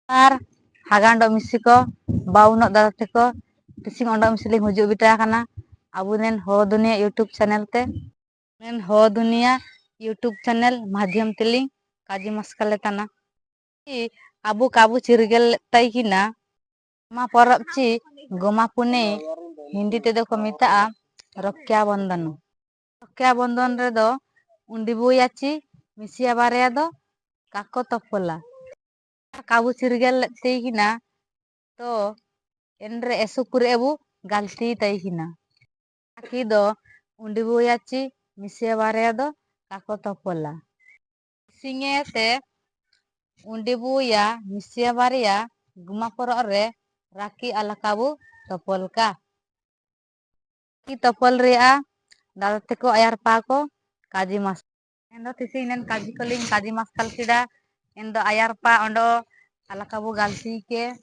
ᱟᱨ ᱦᱟᱜᱟᱱ ᱰᱚ ᱢᱤᱥᱤ ᱠᱚ ᱵᱟᱣᱩᱱᱚᱜ ᱫᱟᱫᱟ ᱛᱮᱠᱚ ᱛᱤᱥᱤᱝ ᱚᱸᱰᱚ ᱢᱤᱥᱤ ᱞᱤᱧ ᱦᱤᱡᱩᱜ ᱵᱤᱴᱟ ᱟᱠᱟᱱᱟ ᱟᱵᱚᱨᱮᱱ ᱦᱚ ᱫᱩᱱᱤᱭᱟᱹ ᱤᱭᱩᱴᱩᱵ ᱪᱮᱱᱮᱞ te ᱦᱚ ᱫᱩᱱᱤᱭᱟᱹ ᱤᱭᱩᱴᱩᱵ ᱪᱮᱱᱮल माध्यम तेलिंग काजी मस्काले तना abu kabu cirigel tay kina ma porab ci goma pune hindi tedo ko metaa Rokya Bondon. Rokya Bondon redo undi buyaci misia barya do kako topola. Kabu cirigel tay kina to endre esukure ebu galti tay kina. Aki do undi buyaci misia barya do kako topola. Singe te undi buya misia barya guma porok re raki ala kabu topol ka. Ki topol rea dada teko ayar pa ko kaji mas. Endo tisi inen kaji koling kaji mas kalkida endo ayar pa ondo ala kabu galti ke